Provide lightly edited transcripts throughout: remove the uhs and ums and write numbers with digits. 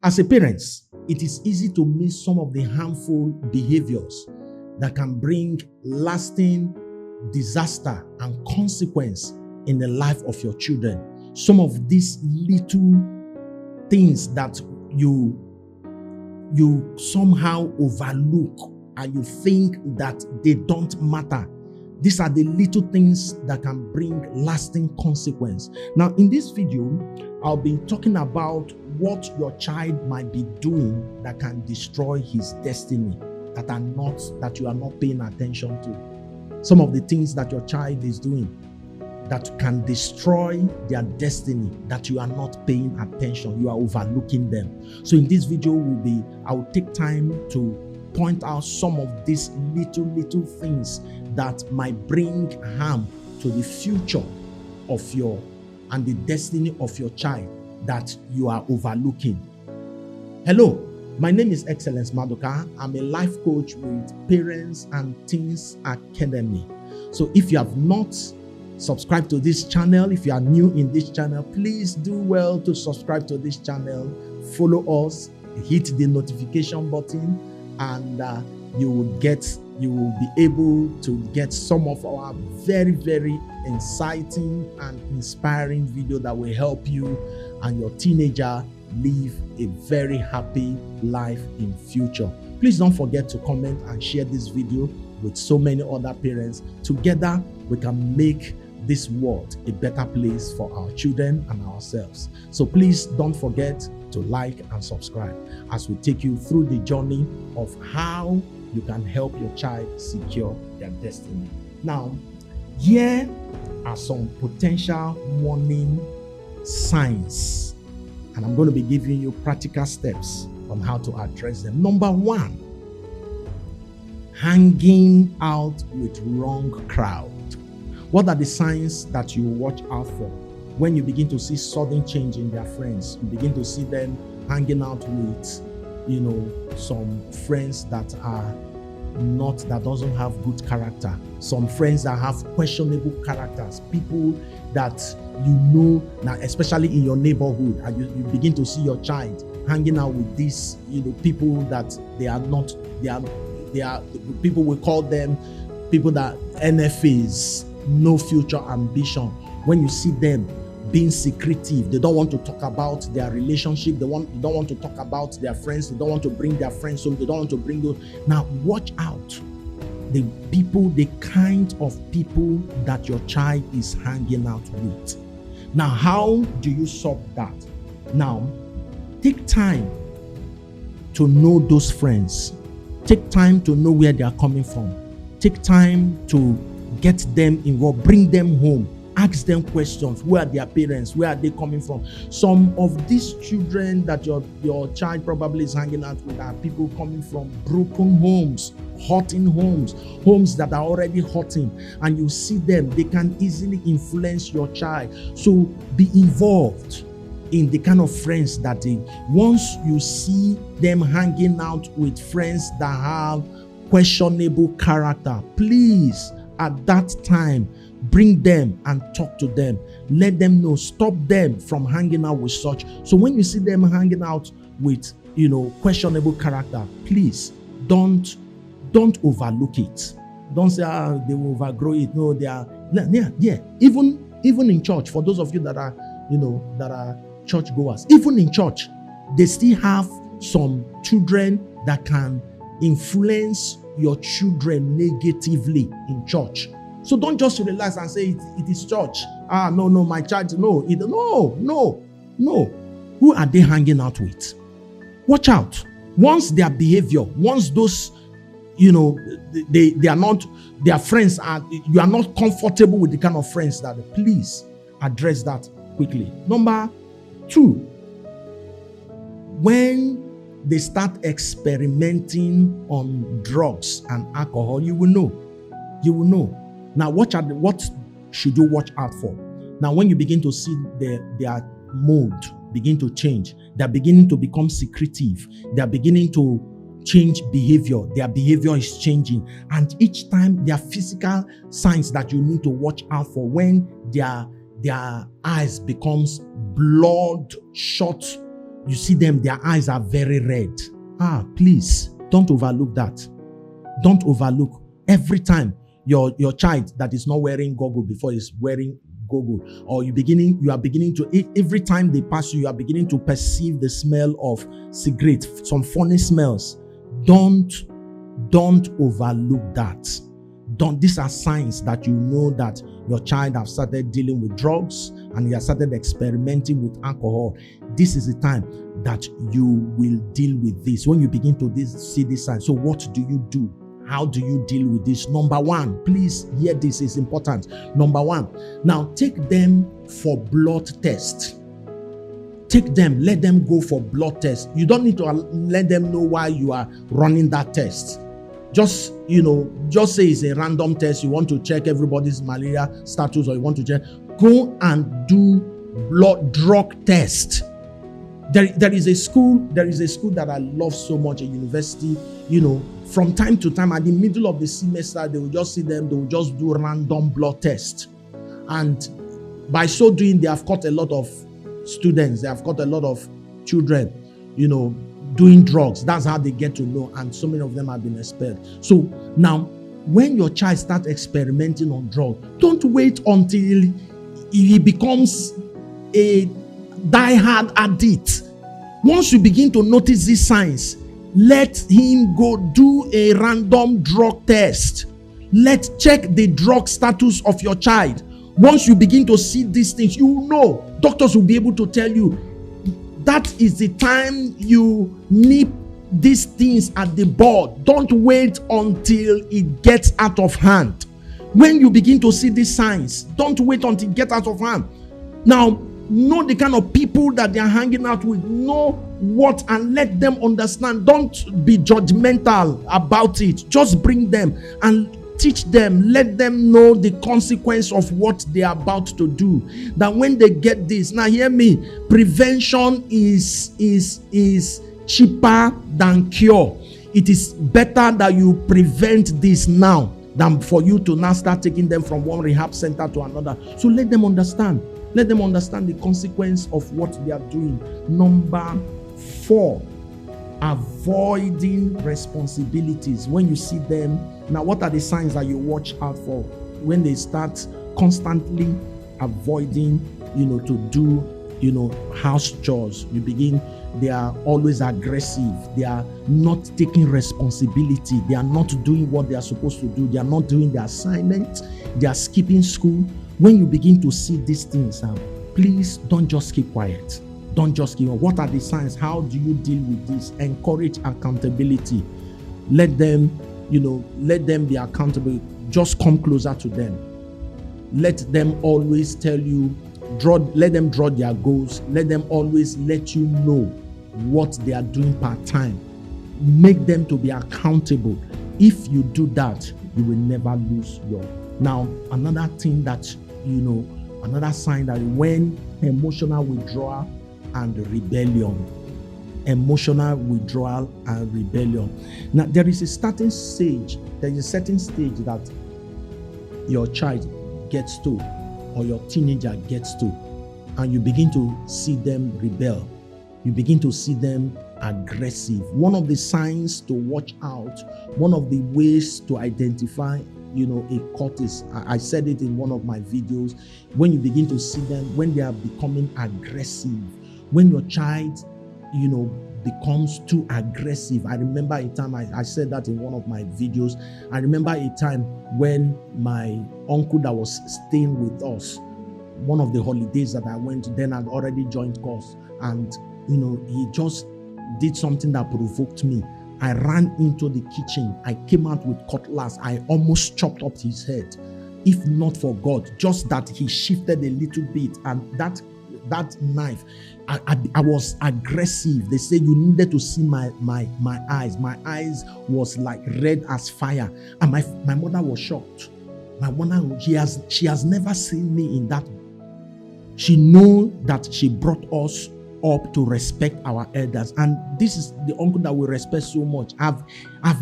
As a parent, it is easy to miss some of the harmful behaviors that can bring lasting disaster and consequence in the life of your children. Some of these little things that you somehow overlook and you think that they don't matter. These are the little things that can bring lasting consequence. Now, in this video, I'll be talking about what your child might be doing that can destroy his destiny, that you are not paying attention to. Some of the things that your child is doing that can destroy their destiny, that you are not paying attention, you are overlooking them. So in this video, I will take time to point out some of these little things that might bring harm to the future of and the destiny of your child that you are overlooking. Hello, my name is Excellence Maduka. I'm a life coach with Parents and Teens Academy. So if you have not subscribed to this channel, if you are new in this channel, please do well to subscribe to this channel, follow us, hit the notification button, and you will be able to get some of our very, very exciting and inspiring video that will help you and your teenager live a very happy life in future. Please don't forget to comment and share this video with so many other parents. Together, we can make this world a better place for our children and ourselves. So please don't forget to like and subscribe as we take you through the journey of how you can help your child secure their destiny. Now, here are some potential warning signs, and I'm going to be giving you practical steps on how to address them. Number one, hanging out with wrong crowd. What are the signs that you watch out for when you begin to see sudden change in their friends? You begin to see them hanging out with, some friends that doesn't have good character, some friends that have questionable characters, people that now, especially in your neighborhood, and you begin to see your child hanging out with these, people that they are people, we call them people that NFAs, no future ambition. When you see them being secretive, they don't want to talk about their relationship, they don't want to talk about their friends, they don't want to bring their friends home, they don't want to bring those. Now watch out. The kind of people that your child is hanging out with. Now, how do you solve that? Now, take time to know those friends. Take time to know where they are coming from. Take time to get them involved, bring them home, ask them questions. Where are their parents? Where are they coming from? Some of these children that your child probably is hanging out with are people coming from broken homes, hurting homes that are already hurting, and you see them, they can easily influence your child. So be involved in the kind of friends that once you see them hanging out with friends that have questionable character, please, at that time, bring them and talk to them. Let them know, stop them from hanging out with such. So when you see them hanging out with, questionable character, please don't overlook it. Don't say, they will overgrow it. No, they are, Even in church, for those of you that are, that are church goers, even in church, they still have some children that can influence your children negatively in church. So don't just relax and say it is church. No, my child, no. Who are they hanging out with? Watch out. Once their behavior, once those, they are not, their friends are, you are not comfortable with the kind of friends that, please address that quickly. Number two, when they start experimenting on drugs and alcohol, you will know. Now, what should you watch out for? Now, when you begin to see their mode begin to change, they're beginning to become secretive, they're beginning to change behavior, their behavior is changing, and each time there are physical signs that you need to watch out for. When their eyes becomes bloodshot, You see them, their eyes are very red. Please, don't overlook that. Don't overlook. Every time your child that is not wearing goggle before is wearing goggle, or you are beginning to, every time they pass you are beginning to perceive the smell of cigarette, some funny smells. Don't overlook that. These are signs that you know that your child have started dealing with drugs and he has started experimenting with alcohol. This is the time that you will deal with this. When you begin to see this sign, so what do you do? How do you deal with this? Number one, please hear this, is important. Number one, now take them for blood test. Take them, let them go for blood test. You don't need to let them know why you are running that test. Just say it's a random test. You want to check everybody's malaria status, or you want to check. Go and do drug test. There is a school that I love so much, a university. From time to time, at the middle of the semester, they will just see them. They will just do random blood test, and by so doing, they have caught a lot of students. They have caught a lot of children, doing drugs. That's how they get to know, and so many of them have been expelled. So now, when your child starts experimenting on drugs, don't wait until he becomes a die-hard addict. Once you begin to notice these signs, let him go do a random drug test. Let's check the drug status of your child. Once you begin to see these things, doctors will be able to tell you that is the time you nip these things at the bud. Don't wait until it gets out of hand. When you begin to see these signs, don't wait until it gets out of hand. Now, know the kind of people that they are hanging out with. Know what, and let them understand. Don't be judgmental about it. Just bring them and teach them. Let them know the consequence of what they are about to do. That when they get this, now hear me, prevention is cheaper than cure. It is better that you prevent this now than for you to now start taking them from one rehab center to another. So let them understand. Let them understand the consequence of what they are doing. Number 4, avoiding responsibilities. When you see them, now what are the signs that you watch out for? When they start constantly avoiding, to do, house chores, they are always aggressive. They are not taking responsibility. They are not doing what they are supposed to do. They are not doing their assignment. They are skipping school. When you begin to see these things, please don't just keep quiet. Don't just keep quiet. What are the signs? How do you deal with this? Encourage accountability. Let them be accountable. Just come closer to them. Let them always tell you, let them draw their goals. Let them always let you know what they are doing part-time. Make them to be accountable. If you do that, you will never lose your. Now, another thing that, another sign that when emotional withdrawal and rebellion. Emotional withdrawal and rebellion. Now, there is a certain stage that your child gets to, or your teenager gets to, and you begin to see them rebel. You begin to see them aggressive. One of the signs to watch out, one of the ways to identify, a cult is, I said it in one of my videos, when you begin to see them, when they are becoming aggressive, when your child, becomes too aggressive. I remember a time, I said that in one of my videos. I remember a time when my uncle that was staying with us, one of the holidays that I went to, then I'd already joined course, and he just did something that provoked me. I ran into the kitchen. I came out with cutlass. I almost chopped up his head. If not for God, just that he shifted a little bit, and that knife, I was aggressive. They say you needed to see my eyes. My eyes was like red as fire, and my mother was shocked. My mother, she has never seen me in that. She knew that she brought us up to respect our elders, and this is the uncle that we respect so much. I've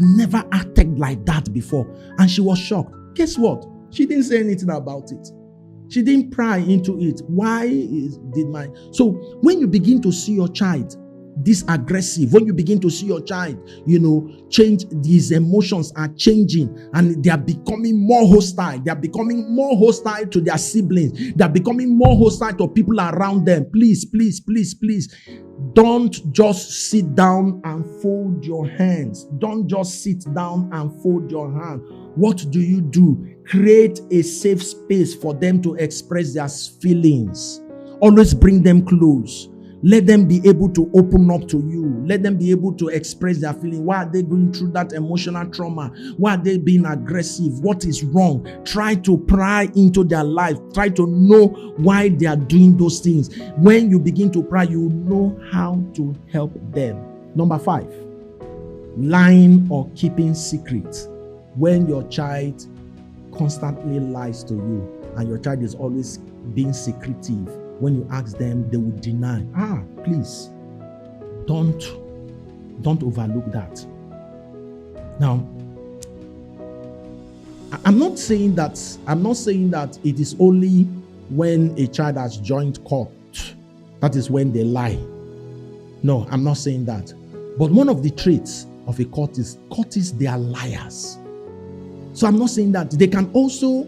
never acted like that before, and she was shocked. Guess what? She didn't say anything about it. She didn't pry into it. So when you begin to see your child this aggressive, when you begin to see your child, change, these emotions are changing and they are becoming more hostile. They are becoming more hostile to their siblings. They are becoming more hostile to people around them. Please, please, please, please, don't just sit down and fold your hands. Don't just sit down and fold your hand. What do? Create a safe space for them to express their feelings. Always bring them close. Let them be able to open up to you. Let them be able to express their feeling. Why are they going through that emotional trauma? Why are they being aggressive? What is wrong? Try to pry into their life. Try to know why they are doing those things. When you begin to pry, you know how to help them. Number 5, lying or keeping secrets. When your child constantly lies to you and your child is always being secretive, when you ask them, they will deny. Please, don't overlook that. Now, I'm not saying that it is only when a child has joined court that is when they lie. No, I'm not saying that. But one of the traits of a courtists, they are liars. So I'm not saying that. They can also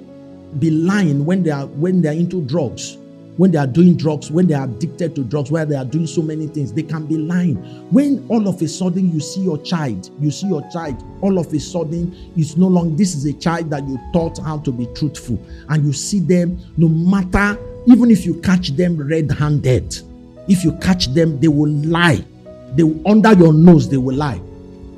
be lying when they are into drugs. When they are doing drugs, when they are addicted to drugs, where they are doing so many things, they can be lying. When all of a sudden you see your child, all of a sudden it's no longer, this is a child that you taught how to be truthful, and you see them, no matter, even if you catch them red-handed, if you catch them, they will lie. They will, under your nose, they will lie.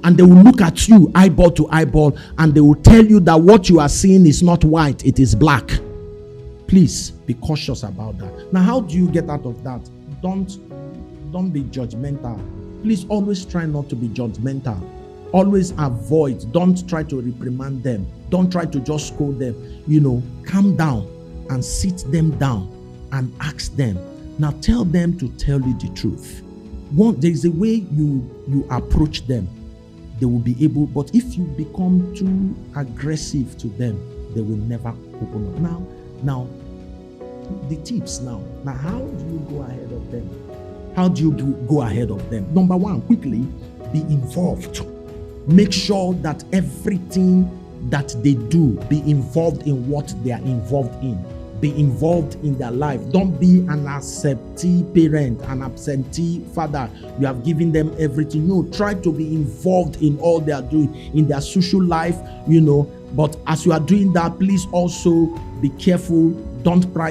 And they will look at you eyeball to eyeball, and they will tell you that what you are seeing is not white, it is black. Please be cautious about that. Now, how do you get out of that? Don't be judgmental. Please always try not to be judgmental. Always avoid. Don't try to reprimand them. Don't try to just scold them. Calm down and sit them down and ask them. Now tell them to tell you the truth. There is a way you approach them. They will be able, but if you become too aggressive to them, they will never open up. Now, the tips now. Now, how do you go ahead of them? How do you go ahead of them? Number 1, quickly, be involved. Make sure that everything that they do, be involved in what they are involved in. Be involved in their life. Don't be an absentee parent, an absentee father. You have given them everything. No, try to be involved in all they are doing, in their social life, But as you are doing that, please also be careful. Don't pry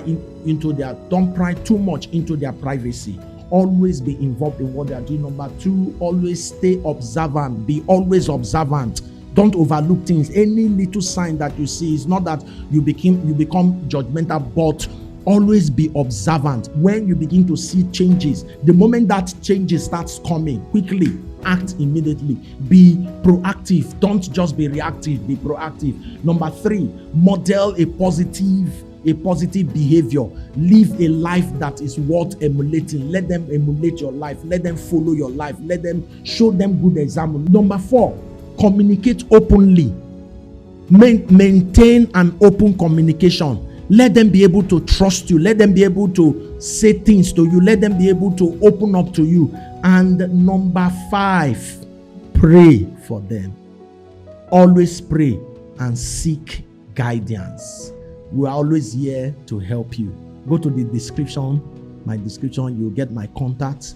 too much into their privacy. Always be involved in what they are doing. Number 2, always stay observant. Be always observant. Don't overlook things. Any little sign that you see, is not that you become judgmental, but always be observant. When you begin to see changes, the moment that changes starts coming, quickly act immediately. Be proactive. Don't just be reactive. Be proactive. Number 3, model a positive behavior. Live a life that is worth emulating. Let them emulate your life. Let them follow your life. Let them show them good example. Number 4, communicate openly. Maintain an open communication. Let them be able to trust you. Let them be able to say things to you. Let them be able to open up to you. And number 5, pray for them. Always pray and seek guidance. We are always here to help you. Go to the description, my description, you'll get my contact,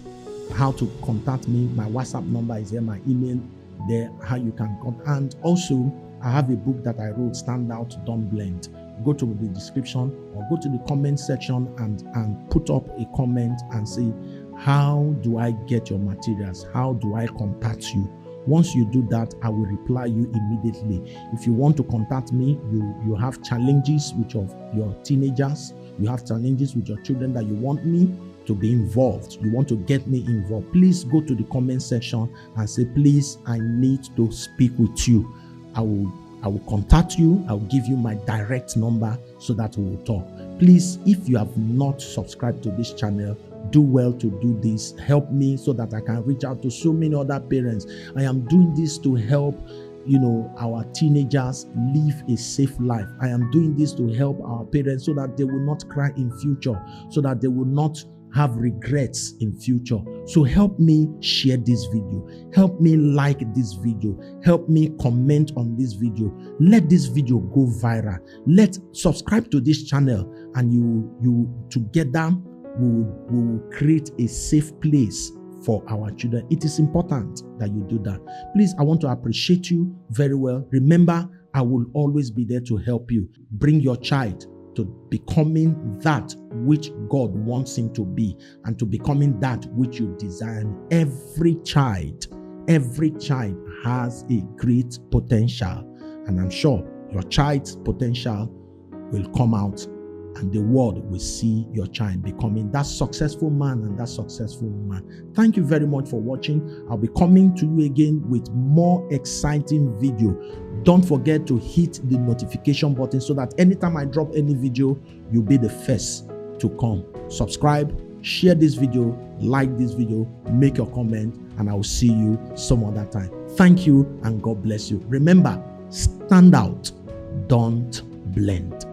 how to contact me. My WhatsApp number is there, my email there, how you can contact. And also, I have a book that I wrote, Stand Out, Don't Blend. Go to the description or go to the comment section and put up a comment and say, how do I get your materials? How do I contact you? Once you do that, I will reply you immediately. If you want to contact me, you have challenges with your teenagers, you have challenges with your children that you want me to be involved, you want to get me involved, please go to the comment section and say, please, I need to speak with you. I will contact you. I will give you my direct number so that we will talk. Please, if you have not subscribed to this channel, do well to do this. Help me so that I can reach out to so many other parents. I am doing this to help our teenagers live a safe life. I am doing this to help our parents so that they will not cry in future, so that they will not have regrets in future. So help me share this video. Help me like this video. Help me comment on this video. Let this video go viral. Let's subscribe to this channel, and you together will create a safe place for our children. It is important that you do that. Please, I want to appreciate you very well. Remember, I will always be there to help you. Bring your child to becoming that which God wants him to be, and to becoming that which you desire. Every child has a great potential, and I'm sure your child's potential will come out, and the world will see your child becoming that successful man and that successful woman. Thank you very much for watching. I'll be coming to you again with more exciting video. Don't forget to hit the notification button so that anytime I drop any video, you'll be the first to come. Subscribe, share this video, like this video, make your comment, and I will see you some other time. Thank you, and God bless you. Remember, stand out, don't blend.